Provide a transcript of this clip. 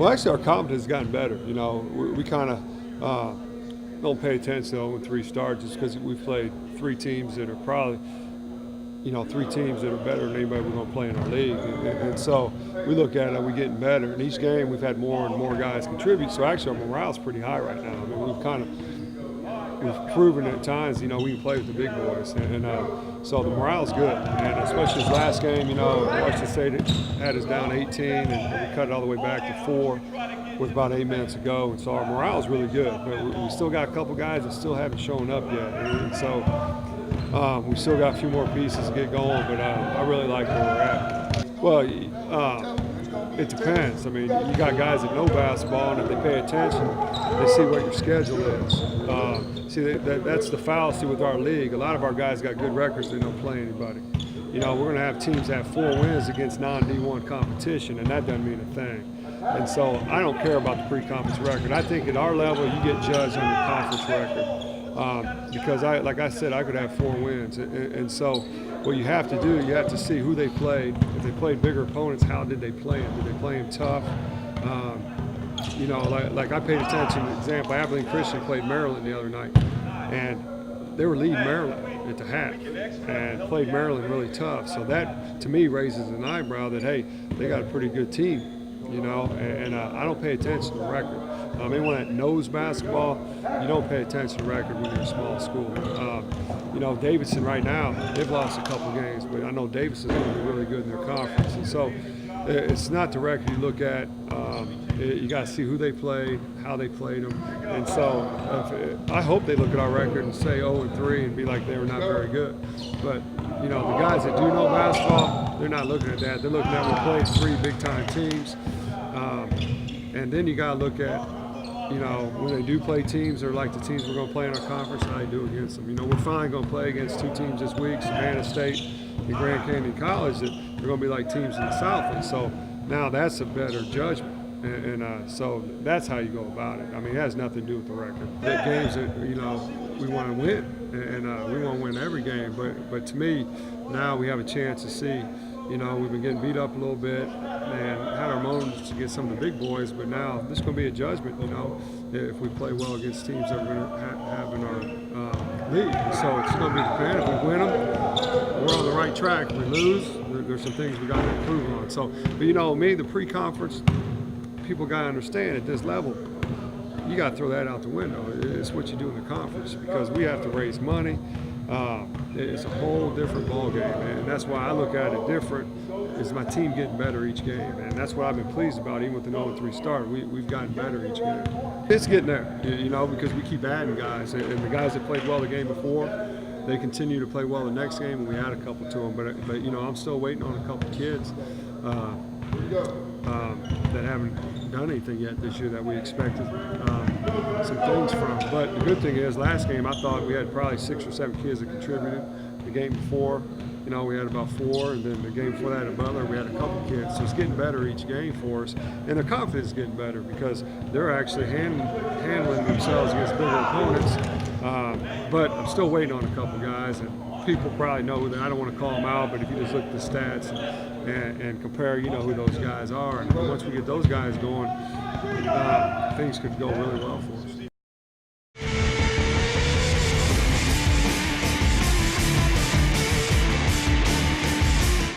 Well, actually, our confidence has gotten better. You know, we kind of don't pay attention to 0-3 starts just because we've played three teams that are probably, three teams that are better than anybody we're going to play in our league. And so we look at it, we're getting better. And each game, we've had more and more guys contribute. So actually, our morale's pretty high right now. I mean, we've proven at times, we can play with the big boys. So the morale's good. And especially this last game, Washington State had us down 18, and we cut it all the way back to 4 with about 8 minutes to go. And so our morale's really good. But we still got a couple guys that still haven't shown up yet. And so we still got a few more pieces to get going, but I really like where we're at. Well, it depends. I mean, you got guys that know basketball, and if they pay attention, they see what your schedule is. That's the fallacy with our league. A lot of our guys got good records, they don't play anybody. We're going to have teams that have 4 wins against non-D1 competition, and that doesn't mean a thing. And so I don't care about the pre-conference record. I think at our level, you get judged on your conference record. Because, like I said, I could have 4 wins. And so what you have to do, you have to see who they played. If they played bigger opponents, how did they play them? Did they play them tough? Like I paid attention. For example, Abilene Christian played Maryland the other night, and they were leading Maryland at the half and played Maryland really tough. So that, to me, raises an eyebrow that, hey, they got a pretty good team, and I don't pay attention to the record. Anyone that knows basketball, you don't pay attention to the record when you're a small school. Davidson right now, they've lost a couple games, but I know Davidson's going to be really good in their conference. And so it's not the record you look at. You got to see who they played, how they played them. And so I hope they look at our record and say 0-3 and be like they were not very good. But, the guys that do know basketball, they're not looking at that. They're looking at we played 3 big-time teams. And then you got to look at, when they do play teams, they're like the teams we're going to play in our conference, how you do against them. We're finally going to play against 2 teams this week, Savannah State and Grand Canyon College, that they're going to be like teams in the South. And so now that's a better judgment. And so that's how you go about it. I mean, it has nothing to do with the record. The games that, we want to win, and we want to win every game. But to me, now we have a chance to see, we've been getting beat up a little bit and had our moments to get some of the big boys, but now this is going to be a judgment, if we play well against teams that we're going to have in our league. So it's going to be dependent. If we win them, we're on the right track. If we lose, there's some things we got to improve on. So, but me, the pre-conference, people got to understand at this level, you got to throw that out the window. It's what you do in the conference because we have to raise money. It's a whole different ball game, and that's why I look at it different. Is my team getting better each game, and that's what I've been pleased about. Even with an 0-3 start, we've gotten better each game. It's getting there, because we keep adding guys, and the guys that played well the game before, they continue to play well the next game, and we add a couple to them. But I'm still waiting on a couple kids that haven't done anything yet this year that we expected some things from. But the good thing is, last game I thought we had probably 6 or 7 kids that contributed. The game before, we had about 4, and then the game before that at Butler, we had a couple kids. So it's getting better each game for us, and their confidence is getting better because they're actually handling themselves against bigger opponents. But I'm still waiting on a couple guys, and people probably know that I don't want to call them out, but if you just look at the stats and compare, who those guys are. And once we get those guys going, things could go really well for us.